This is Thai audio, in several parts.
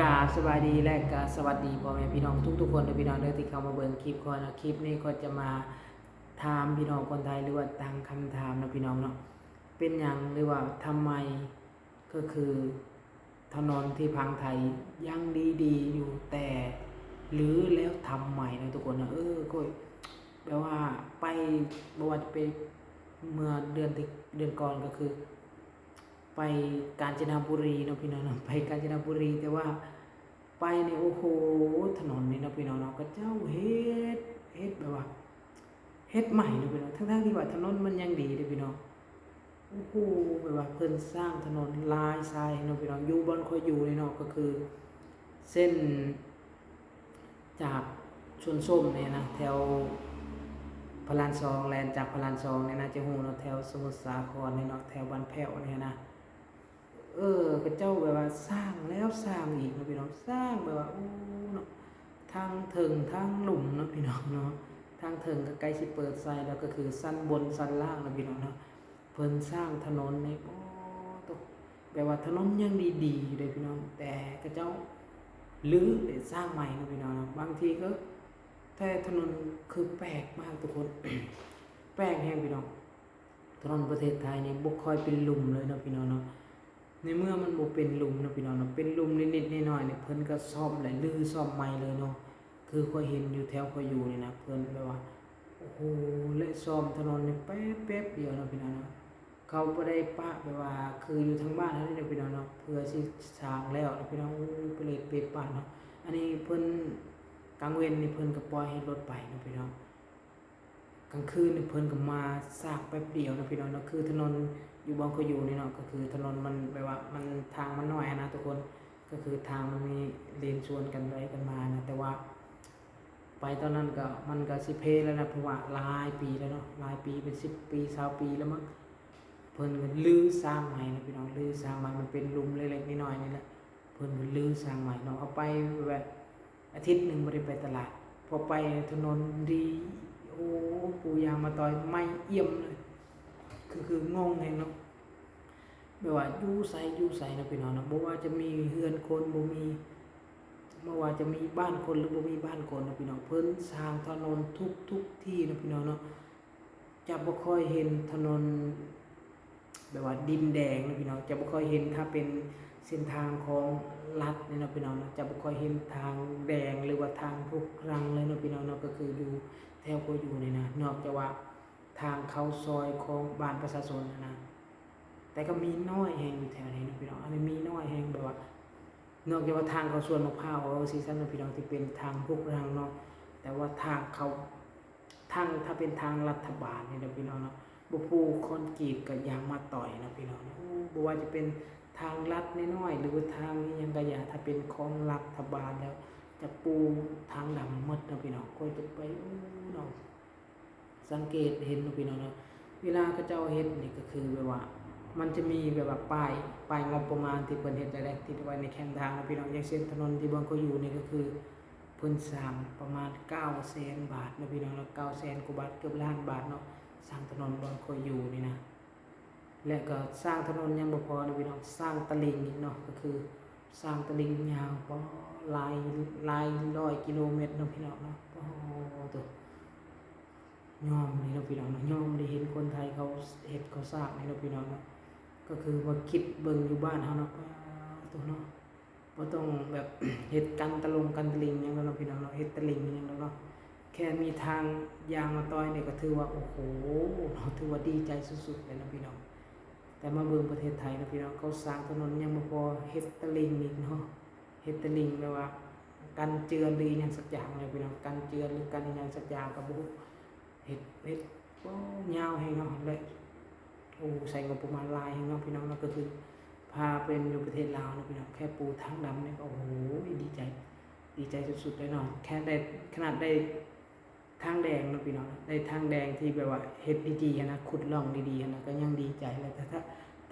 กราบสวัสดีและกราบสวัสดีพ่อแม่พี่น้องทุกๆคนเลยพี่น้องเด้อที่เข้ามาเบิ่งคลิปก่อนนะคลิปนี้ก็จะมาถามพี่น้องคนไทยหรือว่าตั้งคำถามนะพี่น้องเนาะเป็นหยังหรือว่าทำไมก็คือถนนที่พังไทยยังดีๆอยู่แต่หรือแล้วทำใหม่นะทุกคนนะก็แปลว่าไปบ่ว่าจะไปเมื่อเดือนก่อนก็คือ ไปกาญจนบุรีเนาะพี่น้องเนาะไปกาญจนบุรีแต่ว่าไปเนี่ยโอ้โหถนนนี่เนาะพี่น้องเนาะก็เจ้าเฮ็ดแบบว่าเฮ็ดใหม่เนาะพี่น้องทั้งๆที่ว่าถนนมันยังดีเด้อพี่น้องโอ้โหแบบว่าเพิ่นสร้างถนนลายทรายเนาะพี่น้องอยู่บ่อนค่อยอยู่นี่เนาะก็คือเส้นจากชวนส้มเนี่ยนะแถวพระราม2แลนจากพระราม2เนี่ยนะจะฮู้เนาะแถวสมุทรสาครเนี่ยเนาะแถวบ้านแพ้วเนี่ยนะ ก็เจ้าแบบว่าสร้างแล้วสร้างอีกเนาะพี่น้องสร้างแบบว่าโอ้เนาะทางเถิงทางหลุมเนาะพี่น้องเนาะทางเถิงก็ใกล้สิเปิดใส่แล้วก็คือสั้นบนสั้นล่างเนาะพี่น้องเนาะเพิ่นสร้างถนนในโอ้ตกแบบว่าถนนยังดีๆอยู่เลยพี่น้องแต่ก็เจ้ารื้อได้สร้างใหม่เนาะพี่น้องเนาะบางทีก็แต่ถนนคือแปลกมากทุกคน แปลกแฮงพี่น้องถนนประเทศไทยนี่บ่ค่อยเป็นหลุมเลยเนาะพี่น้องเนาะ ในเมื่อมันบ่เป็นหลุมเนาะพี่น้องเนาะเป็นหลุมนิดๆหน่อยๆเนี่ยเพิ่นก็ซ่อมและรื้อซ่อมใหม่เลยเนาะคือข้อยเห็นอยู่แถวข้อยอยู่นี่นะเพิ่นแบบว่าโอ้โหและซ่อมถนนนี่แป๊บๆเดียวเนาะพี่น้องเนาะเขาบ่ได้ปะแบบว่าคืออยู่ทางบ้านเฮานี่เนาะพี่น้องเนาะเพื่อสิสร้างแล้วเนาะพี่น้องไปเลยเปปะเนาะอันนี้เพิ่นกลางเว้นนี่เพิ่นก็ปล่อยให้รถไปเนาะพี่น้อง กลางคืนนี่เพิ่นก็มาสร้างแป๊บเดียวนะพี่น้องเนาะคือถนนอยู่บางก็อยู่นี่เนาะก็คือถนนมันแบบว่ามันทางมันน้อยนะทุกคนก็คือทางมันมีเลนสวนกันไปกันมานะแต่ว่าไปตอนนั้นก็มันก็สิเพแล้วนะเพราะว่าหลายปีแล้วเนาะหลายปีเป็น10ปี20ปีแล้วมั้งเพิ่นก็รื้อสร้างใหม่นะพี่น้องรื้อสร้างใหม่มันเป็นหลุมเล็กๆน้อยๆนี่แหละเพิ่นก็รื้อสร้างใหม่เนาะเอาไปแบบอาทิตย์หนึงบ่ได้ไปตลาดพอไปถนนดีโอ้ปูยางมาต่อยไม่เอี่ยมเลยคืองงแฮงเนาะแบบว่าอยู่ไสนะพี่น้องเนาะบ่ว่าจะมีเรือนคนบ่มีบ่ว่าจะมีบ้านคนหรือบ่มีบ้านคนนะพี่น้องเพิ่นสร้างถนนทุกที่นะพี่น้องเนาะจะบ่ค่อยเห็นถนนแบบว่าดินแดงนะพี่น้องจะบ่ค่อยเห็นถ้าเป็นเส้นทางของรัฐนี่เนาะพี่น้องเนาะจะบ่ค่อยเห็นทางแดงหรือว่าทางรุกรังเลยเนาะพี่น้องเนาะก็คืออยู่แถวก็อยู่นี่นะนอกจากว่าทางเข้าซอยของบ้านประชาชนนะแต่ก็มีน้อยแฮงอยู่แถวนี้นะพี่น้องอันนี้มีน้อยแฮงแบบว่านอกจากว่าทางเข้าสวนมะพร้าวซีซั่นนะพี่น้องที่เป็นทางรุกรังเนาะแต่ว่าทางเขาทางถ้าเป็นทางรัฐบาลนี่นะพี่น้องเนาะ บ่ปูคอนกรีตกับยางมาต่อยนะพี่น้องนะบ่ว่าจะเป็นทางลัดน้อยๆหรือว่าทางอิหยังก็อย่าถ้าเป็นของรัฐบาลแล้วจะปูทางดำหมดนะพี่น้องก็จะไปเนาะสังเกตเห็นนะพี่น้องเนาะเวลาเขาเจ้าเฮ็ดนี่ก็คือแบบว่ามันจะมีแบบว่าป้ายงบประมาณที่เพิ่นเฮ็ดไว้ติดไว้ในแคมทางนะพี่น้องอย่างเช่นถนนที่เบิ่งเขาอยู่นี่ก็คือเพิ่นสร้างประมาณ900,000 บาทนะพี่น้องเนาะ900,000 กว่าบาทเกือบล้านบาทเนาะ สร้างถนนบอนคอยอยู่นี่นะและก็สร้างถนนยังบ่พอนะพี่น้องสร้างตลิ่งอีกเนาะก็คือสร้างตลิ่งยาวปอหลายร้อยกิโลเมตรเนาะพี่น้องเนาะโอ้ตัวยอมนี่เนาะพี่น้องเนาะยอมได้เห็นคนไทยเขาเฮ็ดเขาสร้างนี่เนาะพี่น้องเนาะก็คือว่าคิดเบิ่งอยู่บ้านเฮาเนาะตัวเนาะบ่ต้องแบบเฮ็ดกันกันตลิ่งหยังเนาะพี่น้องเนาะเฮ็ดตลิ่งหยังเนาะ แค่มีทางยางมาต่อยเนี่ยก็ถือว่าโอ้โหเราถือว่าดีใจสุดๆเลยนะพี่น้องแต่มาเบิ่งประเทศไทยนะพี่น้องเขาสร้างถนนยังบ่พอเฮ็ดตลิ่งอีกเนาะเฮ็ดตลิ่งแปลว่ากันเจือนหรือหยังสักอย่างเลยพี่น้องกันเจือนหรือกันหยังสักอย่างก็บ่รู้เฮ็ดโอ้ยาวแฮงเนาะและโอ้ใส่งบประมาณหลายแฮงเนาะพี่น้องเนาะก็คือพาเป็นอยู่ประเทศลาวนะพี่น้องแค่ปูทางดำเนี่ยก็โอ้โหดีใจสุดๆเลยเนาะแค่ได้ขนาดได้ ทางแดงนะพี่น้องได้ทางแดงที่แบบว่าเฮ็ดดีๆนะขุดร่องดีๆนะก็ยังดีใจแล้วแต่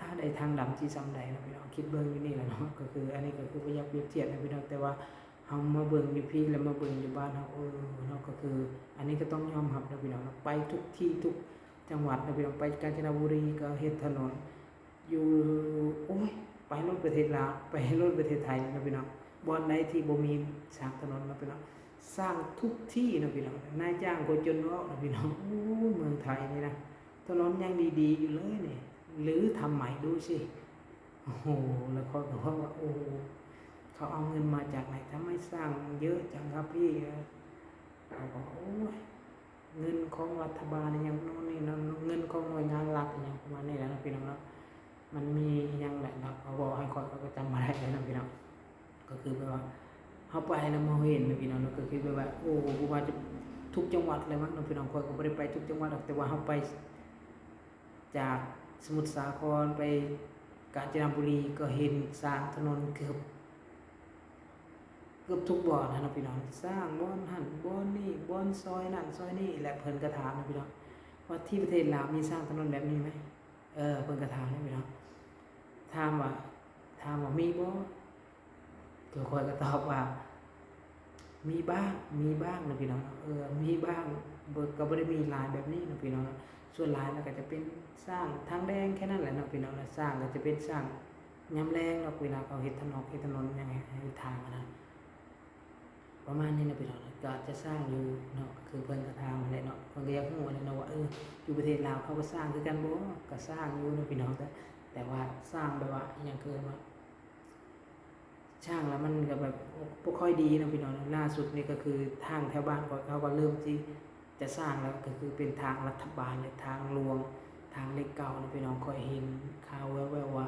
ถ้าได้ทางดำที่ซ้ำใดนะพี่น้องคิดเบิ่งอยู่นี่แหละเนาะก็คืออันนี้ก็คือบ่อยากเปรียบเทียบนะพี่น้องแต่ว่าเฮามาเบิ่งอยู่พี่แล้วมาเบิ่งอยู่บ้านเฮาเนาะก็คืออันนี้ก็ต้องยอมรับนะพี่น้องไปทุกที่ทุกจังหวัดนะพี่น้องไปกาญจนบุรีก็เฮ็ดถนนอยู่โอ้ยไปรถประเทศลาวไปรถประเทศไทยนะพี่น้อง บ่อนใดที่บ่มีสร้างถนนเนาะพี่น้องสร้างทุกที่เนาะพี่น้องนายจ้างก็จนเว้าเนาะพี่น้องโอ้ยเมืองไทยนี่นะถนนยังดีๆอยู่เลยนี่หรือทำใหม่ดูสิโอ้โหแล้วเขาก็ว่าโอ้เขาเอาเงินมาจากไหนทำไมสร้างเยอะจังครับพี่เขาบอกโอ้ยเงินของรัฐบาลยังโน่นนี่นั่นเงินของหน่วยงานรัฐยังประมาณนี้แหละนะพี่น้องเนาะมันมียังแหละเนาะเขาบอกให้คนเขาก็จำมาได้เลยนะพี่น้องก็คือแบบว่าเขาไปแล้วมาเห็นนะพี่น้องก็คือแบบว่าโอ้ว่าจะทุกจังหวัดเลยมั้งพี่น้องคนก็ไม่ได้ไปทุกจังหวัดหรอกแต่ว่าเขาไปจากสมุทรสาครไปกาญจนบุรีก็เห็นสร้างถนนเกือบทุกบ่อนนะพี่น้องสร้างบ่อนหันบ่อนนี่บ่อนซอยนั่นซอยนี่และเพิ่นกระถามนะพี่น้องว่าที่ประเทศลาวมีสร้างถนนแบบนี้ไหมเพิ่นกระถามนะพี่น้องถามว่ามีบ่เกี่ยวคอยก็ตอบว่ามีบ้างนะพี่น้องมีบ้างก็บ่ได้มีหลายแบบนี้นะพี่น้องส่วนหลายแล้วก็จะเป็นสร้างทางแดงแค่นั้นแหละนะพี่น้องสร้างก็จะเป็นสร้างยามแรงเนาะเวลาเขาเฮ็ดถนนยังไงให้ทางนะประมาณนี้นะพี่น้องก็จะสร้างอยู่เนาะคือเพิ่นก็ถามอะไรเนาะเพิ่นก็อยากรู้อะไรเนาะว่าอยู่ประเทศลาวเขาก็สร้างคือกันบ่ก็สร้างอยู่นะพี่น้องแต่ว่าสร้างแบบว่าอย่างเกินว่าช่างแล้วมันก็แบบบ่ค่อยดีนะพี่น้องล่าสุดนี่ก็คือทางแถวบ้านเขาก็เริ่มที่จะสร้างแล้วก็คือเป็นทางรัฐบาลเลยทางหลวงทางเล็กเก่านะพี่น้องค่อยเห็นข่าวแว่วๆว่า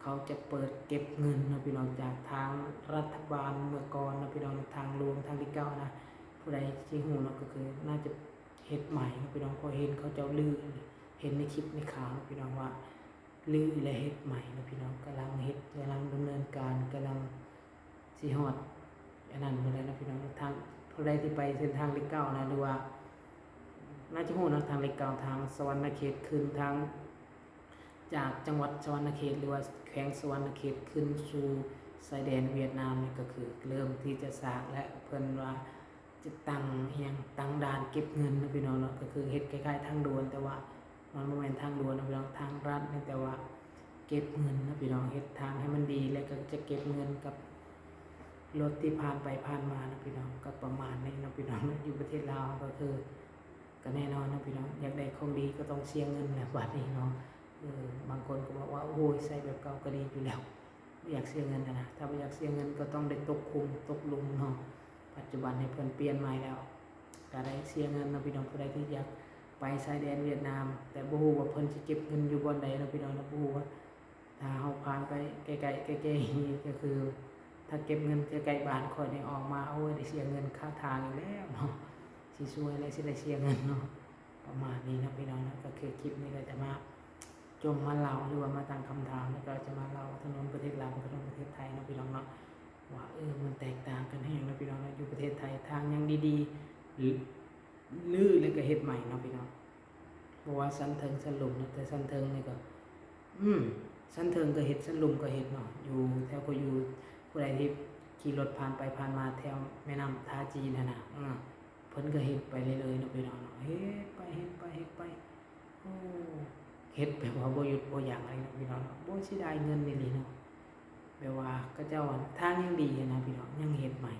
เขาจะเปิดเก็บเงินนะพี่น้องจากทางรัฐบาลเมื่อก่อนนะพี่น้องทางหลวงทางเล็กเก่านะผู้ใดที่ฮู้เนาะก็คือน่าจะเฮ็ดใหม่นะพี่น้องพอเห็นเขาเจ้าลือเห็นในคลิปในข่าวนะพี่น้องว่าลือและเฮ็ดใหม่นะพี่น้องกำลังเฮ็ดกำลังดำเนินการกำลังสิฮอดอันนั้นบ่ได้นะพี่น้องทางผู้ใดที่ไปเส้นทางเล็กเก่านะหรือว่าน่าจะฮู้นะทางเล็กเก่าทางสวรรณเขตขึ้นทางจากจังหวัดสวรรณเขตหรือว่าแขวงสวรรณเขตขึ้นสู่ชายแดนเวียดนามนี่ก็คือเริ่มที่จะสร้างและเพิ่นว่าจะตั้งด่านเก็บเงินนะพี่น้องเนาะก็คือเฮ็ดคล้ายๆทางด่วนแต่ว่ามันบ่แม่นทางด่วนนะพี่น้องทางรัฐนี่แต่ว่าเก็บเงินนะพี่น้องเฮ็ดทางให้มันดีแล้วก็จะเก็บเงินกับรถที่ผ่านไปผ่านมานะพี่น้องก็ประมาณนี้นะพี่น้องอยู่ประเทศลาวก็คือก็แน่นอนนะพี่น้องอยากได้ของดีก็ต้องเสียเงินแหละบัดนี้เนาะบางคนก็บอกว่าโอ้ยใส่แบบเก่าก็ดีอยู่แล้วไม่อยากเสียเงินนะถ้าไม่อยากเสียเงินก็ต้องได้ตกคุมตกหลุมเนาะปัจจุบันให้เพิ่นเปลี่ยนใหม่แล้วก็ได้เสียเงินนะพี่น้องผู้ใดที่อยากไปชายแดนเวียดนามแต่บ่ฮู้ว่าเพิ่นสิเก็บเงินอยู่บ่อนใดนะพี่น้องนะบ่ฮู้ว่าถ้าเฮาผ่านไปใกล้ๆใกล้ๆนี่ก็คือถ้าเก็บเงินใกล้ๆบ้านข่อยนี่ออกมาโอ้ยได้เสียเงินค่าทางอีกแล้วเนาะสิซวยเลยสิได้เสียเงินเนาะประมาณนี้นะพี่น้องนะก็คือคลิปนี้ก็จะมาจมมาเล่าหรือว่ามาตั้งคำถามแล้วก็จะมาเล่าถนนประเทศลาวกับถนนประเทศไทยนะพี่น้องเนาะว่ามันแตกต่างกันแฮงนะพี่น้องนะอยู่ประเทศไทยทางยังดีๆลื้อแล้วก็เฮ็ดใหม่นะพี่น้องบ่ว่าสันเทิงสันหลุมนะแต่สันเทิงนี่ก็สันเทิงก็เฮ็ดสันหลุมก็เฮ็ดเนาะอยู่แถวก็อยู่ผู้ใดที่ขี่รถผ่านไปผ่านมาแถวแม่น้ำท่าจีนน่ะเพิ่นก็เฮ็ดไปเรื่อยๆนะพี่น้องเนาะเฮ็ดไปโอ้เฮ็ดแบบว่าบ่หยุดบ่ยั้งอะไรนะพี่น้องบ่เสียดายเงินนี่เนาะแบบว่าเขาเจ้าทางยังดีนะพี่น้องยังเฮ็ดใหม่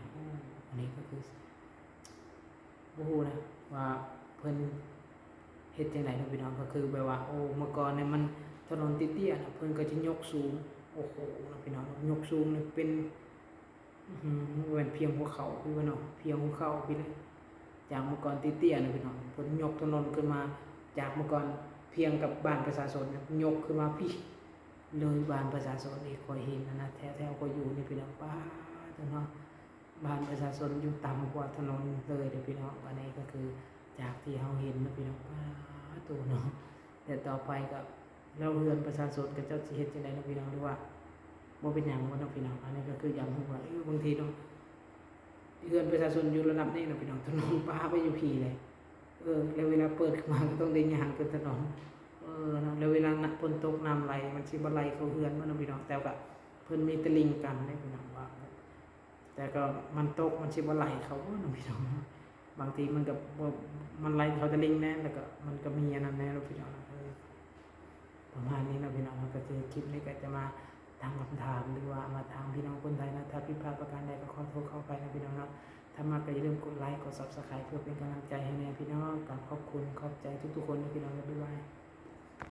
อันนี้ก็คือบ่ฮู้นะว่าเพิ่นเฮ็ดจังได๋นะพี่น้องก็คือแบบว่าโอ้เมื่อก่อนเนี่ยมันถนนเตี้ยๆนะเพิ่นก็จะยกสูงโอ้โหนะพี่น้องยกสูงนี่เป็นเหมือนเพียงหัวเข่าพี่ว่าเนาะเพียงหัวเข่าพี่เลยจากเมื่อก่อนเตี้ยๆนะพี่น้องเพิ่นยกถนนขึ้นมาจากเมื่อก่อนเพียงกับบ้านประชาชนยกขึ้นมาพี่เลยบ้านประชาชนนี่คอยเห็นนะแถวๆก็อยู่นี่พี่น้องป้าเนาะบ้านประชาชนอยู่ต่ำกว่าถนนเลยเด้อพี่น้องอันนี้ก็คือจากที่เฮาเห็นนะพี่น้องป้าตัวเนาะแต่ต่อไปก็เราเรือนประชาชนก็เจ้าสิเฮ็ดจังได๋นะพี่น้องหรือว่าบ่เป็นหยังบ่เนาะพี่น้องอันนี้ก็คืออย่างฮู้ว่าบางทีเนาะเรือนประชาชนอยู่ระดับนี้นะพี่น้องถนนป้าไปอยู่พี่เลยแล้วเวลาเปิดขึ้นมาก็ต้องได้ย่างขึ้นถนนแล้วเวลาฝนตกน้ำไหลมันสิบ่ไหลเข้าเรือนมันนะพี่น้องแต่ก็เพิ่นมีตะลิ่งกันได้พี่น้องว่าแต่ก็มันตกมันสิบ่ไหลเข้านะพี่น้องบางทีมันก็บ่มันไหลเข้าตะลิ่งแน่แล้วก็มันก็มีอันนั้นแน่นะพี่น้องประมาณนี้นะพี่น้องก็คือคลิปนี้ก็จะมาถ ตั้งคำถามหรือว่ามาถามพี่น้องคนไทยนะถ้าผิดพลาดประการใดก็ขอโทษเข้าไปนะพี่น้องเนาะถ้ามาก็อย่าลืมกดไลค์กด Subscribe เพื่อเป็นกำลังใจให้แน่พี่น้องกับขอบคุณขอบใจทุกๆคนนะพี่น้องเด้